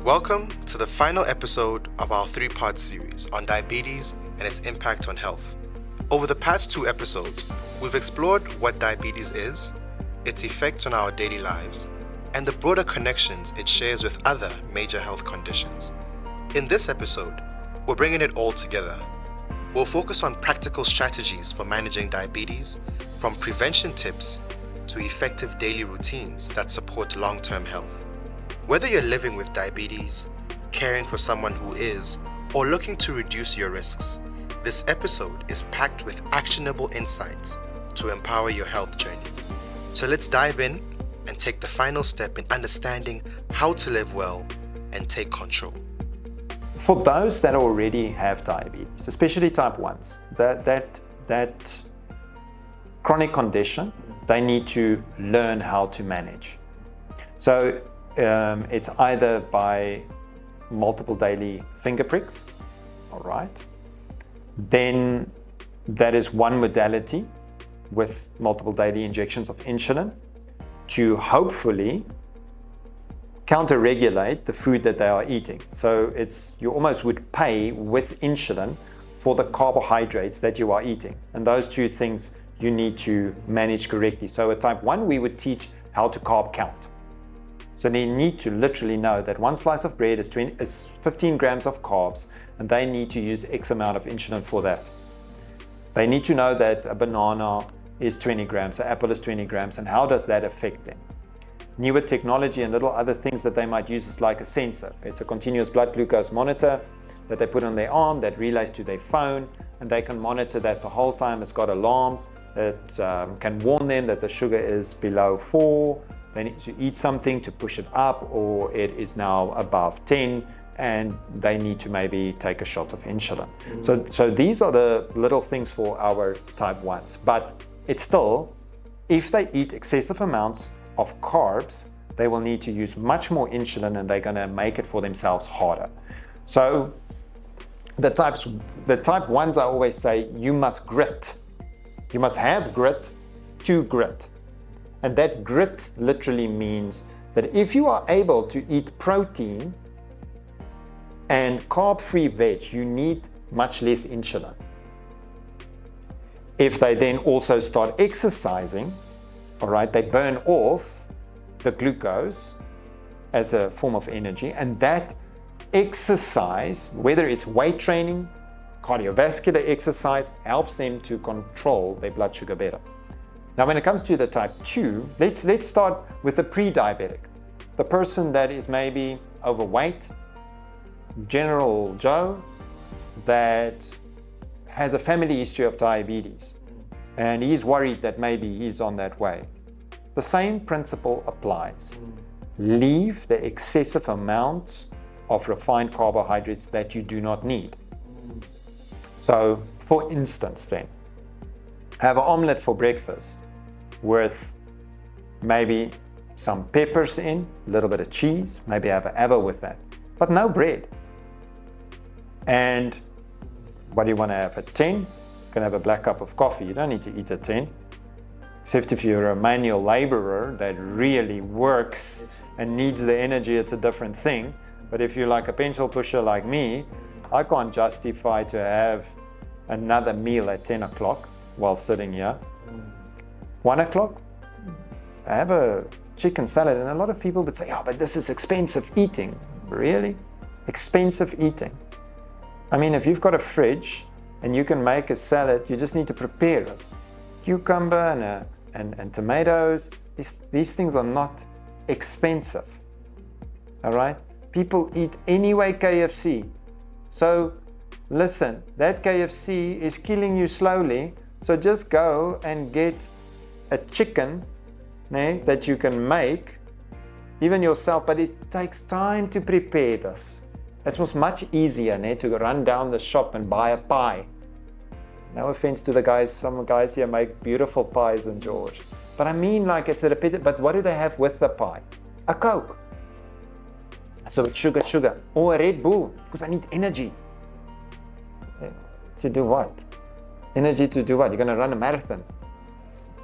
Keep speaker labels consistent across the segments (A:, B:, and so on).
A: Welcome to the final episode of our 3-part series on diabetes and its impact on health. Over the past 2 episodes, we've explored what diabetes is, its effects on our daily lives, and the broader connections it shares with other major health conditions. In this episode, we're bringing it all together. We'll focus on practical strategies for managing diabetes, from prevention tips to effective daily routines that support long-term health. Whether you're living with diabetes, caring for someone who is, or looking to reduce your risks, this episode is packed with actionable insights to empower your health journey. So let's dive in and take the final step in understanding how to live well and take control.
B: For those that already have diabetes, especially type 1s, that chronic condition, they need to learn how to manage. So it's either by multiple daily finger pricks, all right? Then that is one modality with multiple daily injections of insulin to hopefully counter-regulate the food that they are eating. So you almost would pay with insulin for the carbohydrates that you are eating. And those two things you need to manage correctly. So at type 1, we would teach how to carb count. So they need to literally know that one slice of bread is 15 grams of carbs, and they need to use X amount of insulin for that. They need to know that a banana is 20 grams, an apple is 20 grams, and how does that affect them? Newer technology and little other things that they might use is like a sensor. It's a continuous blood glucose monitor that they put on their arm that relays to their phone, and they can monitor that the whole time. It's got alarms that can warn them that the sugar is below 4. They need to eat something to push it up, or it is now above 10, and they need to maybe take a shot of insulin. So these are the little things for our type 1s. But it's still, if they eat excessive amounts of carbs, they will need to use much more insulin, and they're going to make it for themselves harder. So the type 1s, I always say, you must grit. You must have grit to grit. And that grit literally means that if you are able to eat protein and carb-free veg, you need much less insulin. If they then also start exercising, all right, they burn off the glucose as a form of energy, and that exercise, whether it's weight training, cardiovascular exercise, helps them to control their blood sugar better. Now, when it comes to the type 2, let's start with the pre-diabetic. The person that is maybe overweight, General Joe, that has a family history of diabetes, and he's worried that maybe he's on that way. The same principle applies. Leave the excessive amounts of refined carbohydrates that you do not need. So, for instance then, have an omelette for breakfast with maybe some peppers in, a little bit of cheese, maybe have an avo with that, but no bread. And what do you want to have at 10? You can have a black cup of coffee. You don't need to eat at 10, except if you're a manual laborer that really works and needs the energy, it's a different thing. But if you're like a pencil pusher like me, I can't justify to have another meal at 10 o'clock while sitting here. 1 o'clock, I have a chicken salad, and a lot of people would say, oh, but this is expensive eating. Really? Expensive eating? I mean, if you've got a fridge and you can make a salad, you just need to prepare it. Cucumber and tomatoes, these things are not expensive, all right? People eat anyway KFC. So listen, that KFC is killing you slowly, so just go and get a chicken that you can make, even yourself, but it takes time to prepare this. It was much easier to run down the shop and buy a pie. No offense to the guys, some guys here make beautiful pies in George. But I mean, like, it's a repetitive, but what do they have with the pie? A Coke. So it's sugar, or a Red Bull, because I need energy. To do what? Energy to do what? You're going to run a marathon.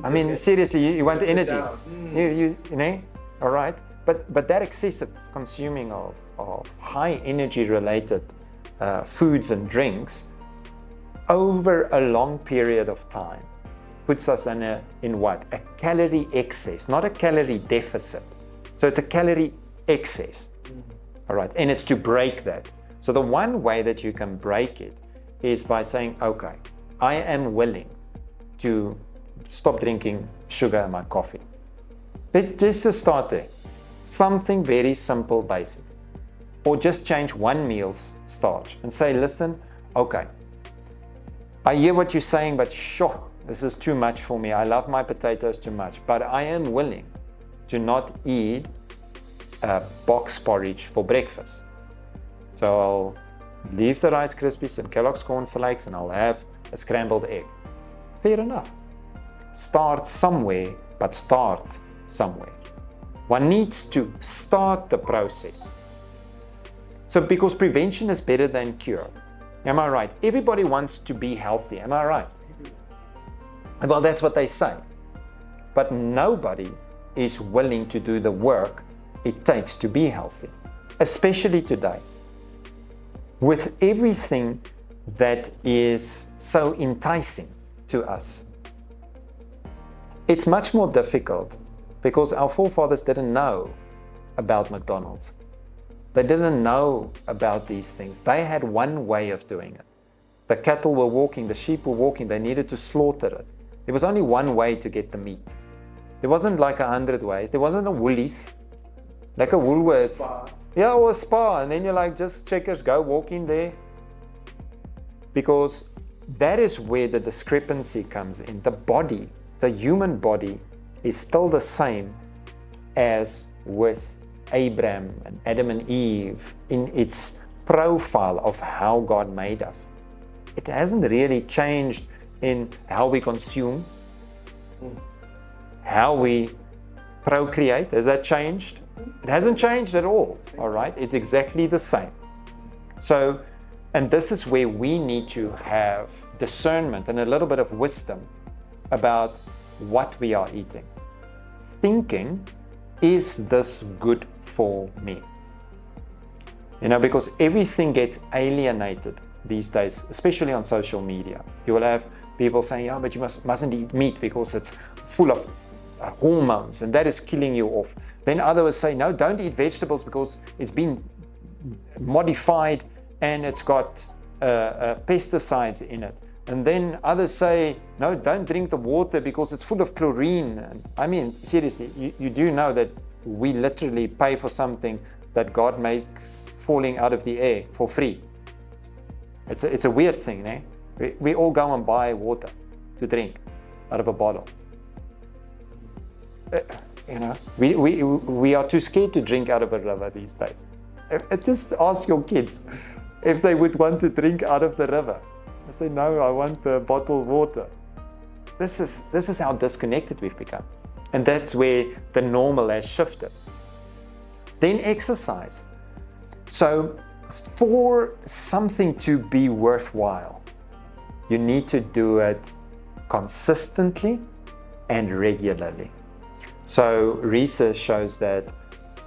B: I mean, seriously, you want energy. You know? all right? But that excessive consuming of high energy related foods and drinks over a long period of time puts us in what? A calorie excess, not a calorie deficit. So it's a calorie excess, all right? And it's to break that. So the one way that you can break it is by saying, okay, I am willing to stop drinking sugar in my coffee. Let's just start there. Something very simple, basic. Or just change one meal's starch and say, listen, okay, I hear what you're saying, but sure, this is too much for me. I love my potatoes too much, but I am willing to not eat box porridge for breakfast. So I'll leave the Rice Krispies and Kellogg's Corn Flakes and I'll have a scrambled egg. Fair enough. Start somewhere, but start somewhere. One needs to start the process. So because prevention is better than cure. Am I right? Everybody wants to be healthy. Am I right? Well, that's what they say. But nobody is willing to do the work it takes to be healthy, especially today. With everything that is so enticing to us, it's much more difficult because our forefathers didn't know about McDonald's. They didn't know about these things. They had one way of doing it. The cattle were walking, the sheep were walking, they needed to slaughter it. There was only one way to get the meat. There wasn't like 100 ways. There wasn't a Woolies, like a Woolworths.
C: Spa.
B: Yeah, or a spa. And then you're like, just checkers, go walk in there. Because that is where the discrepancy comes in. The body, the human body, is still the same as with Abraham and Adam and Eve in its profile of how God made us. It hasn't really changed in how we consume, how we procreate. Has that changed? It hasn't changed at all, all right? It's exactly the same. So, and this is where we need to have discernment and a little bit of wisdom about what we are eating. Thinking, is this good for me? You know, because everything gets alienated these days, especially on social media. You will have people saying, oh, but you mustn't eat meat because it's full of hormones and that is killing you off. Then others say, no, don't eat vegetables because it's been modified and it's got pesticides in it. And then others say, no, don't drink the water because it's full of chlorine. And I mean, seriously, you do know that we literally pay for something that God makes falling out of the air for free. It's a weird thing, eh? We all go and buy water to drink out of a bottle. You know, we are too scared to drink out of a river these days. Just ask your kids if they would want to drink out of the river. I say, no, I want the bottled water. This is how disconnected we've become. And that's where the normal has shifted. Then exercise. So for something to be worthwhile, you need to do it consistently and regularly. So research shows that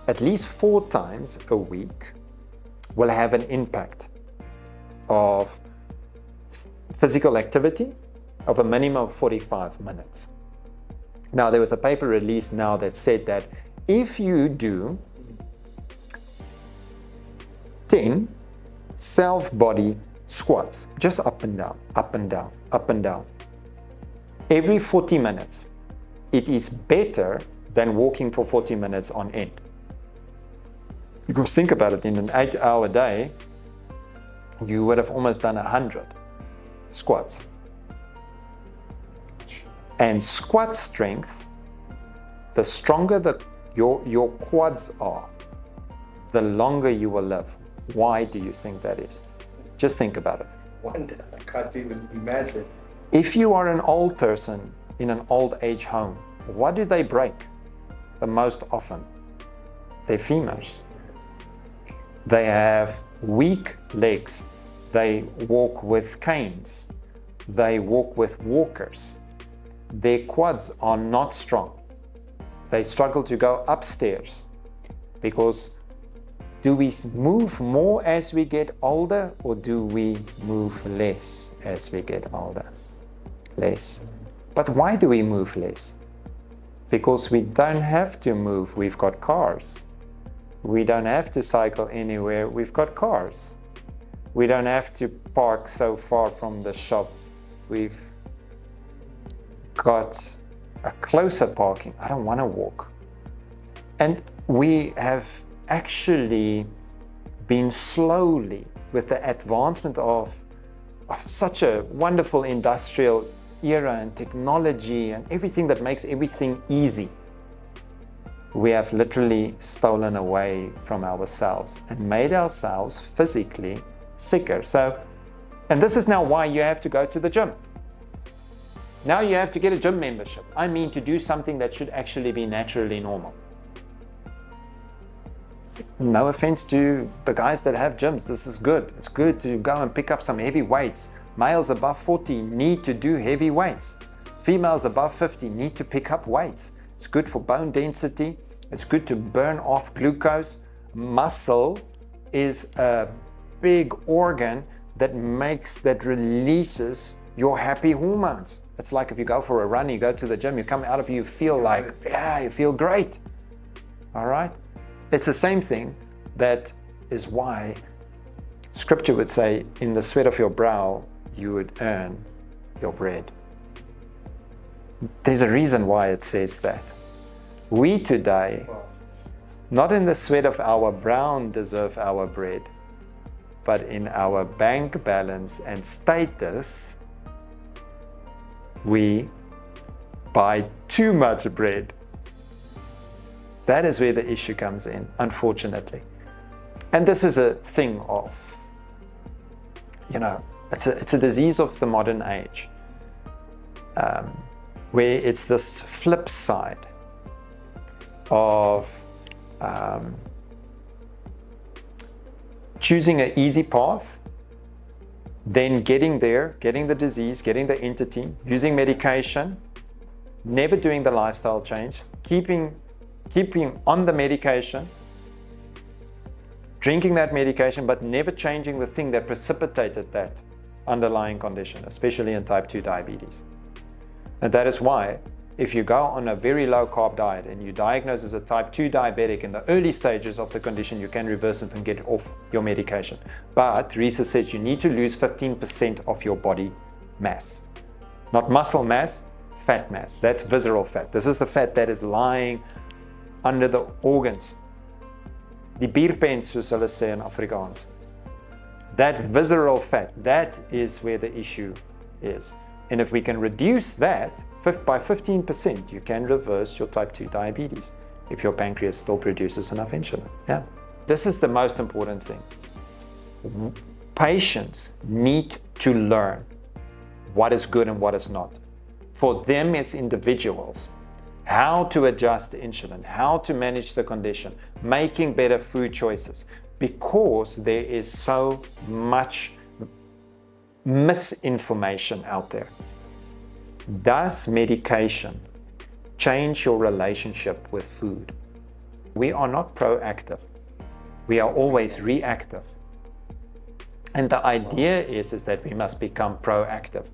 B: at least 4 times a week will have an impact of physical activity of a minimum of 45 minutes. Now, there was a paper released now that said that if you do 10 self-body squats, just up and down, up and down, up and down, every 40 minutes, it is better than walking for 40 minutes on end. Because think about it, in an 8-hour day, you would have almost done 100 squats. And squat strength, the stronger that your quads are, the longer you will live. Why do you think that is? Just think about it.
C: Wonder, I can't even imagine.
B: If you are an old person in an old age home, what do they break the most often? Their femurs. They have weak legs. They walk with canes. They walk with walkers. Their quads are not strong. They struggle to go upstairs because do we move more as we get older, or do we move less as we get older? Less. But why do we move less? Because we don't have to move, we've got cars. We don't have to cycle anywhere, we've got cars. We don't have to park so far from the shop, we've got a closer parking. I don't want to walk. And we have actually been slowly, with the advancement of such a wonderful industrial era and technology and everything that makes everything easy, we have literally stolen away from ourselves and made ourselves physically sicker. And this is now why you have to go to the gym. Now you have to get a gym membership. I mean, to do something that should actually be naturally normal. No offense to the guys that have gyms, this is good. It's good to go and pick up some heavy weights. Males above 40 need to do heavy weights. Females above 50 need to pick up weights. It's good for bone density. It's good to burn off glucose. Muscle is a big organ that releases your happy hormones. It's like if you go for a run, you go to the gym, you come out of it, you feel like, yeah, you feel great. All right? It's the same thing. That is why Scripture would say, in the sweat of your brow, you would earn your bread. There's a reason why it says that. We today, not in the sweat of our brow, deserve our bread, but in our bank balance and status, we buy too much bread. That is where the issue comes in, unfortunately. And this is a thing of, it's a disease of the modern age, where it's this flip side of choosing an easy path, then getting there, getting the disease, getting the entity, using medication, never doing the lifestyle change, keeping on the medication, drinking that medication, but never changing the thing that precipitated that underlying condition, especially in type 2 diabetes. And that is why if you go on a very low carb diet and you diagnose as a type 2 diabetic in the early stages of the condition, you can reverse it and get off your medication. But research says you need to lose 15% of your body mass. Not muscle mass, fat mass. That's visceral fat. This is the fat that is lying under the organs. Die bierpens, soos hulle sê in Afrikaans. That visceral fat, that is where the issue is. And if we can reduce that by 15%, you can reverse your type 2 diabetes if your pancreas still produces enough insulin. Yeah. This is the most important thing. Patients need to learn what is good and what is not. For them as individuals, how to adjust the insulin, how to manage the condition, making better food choices, because there is so much misinformation out there. Does medication change your relationship with food? We are not proactive. We are always reactive. And the idea is that we must become proactive.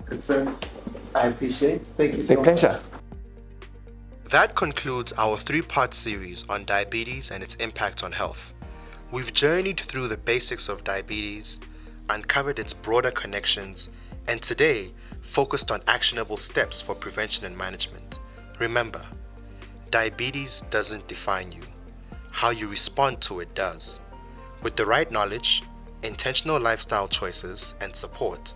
C: Good, sir. I appreciate it. Thank you so much.
B: With pleasure.
A: That concludes our 3-part series on diabetes and its impact on health. We've journeyed through the basics of diabetes, uncovered its broader connections, and today focused on actionable steps for prevention and management. Remember, diabetes doesn't define you. How you respond to it does. With the right knowledge, intentional lifestyle choices, and support,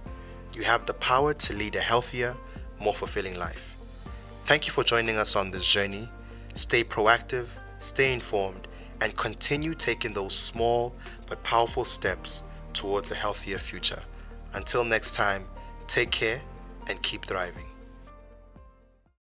A: you have the power to lead a healthier, more fulfilling life. Thank you for joining us on this journey. Stay proactive, stay informed, and continue taking those small but powerful steps towards a healthier future. Until next time, take care and keep thriving.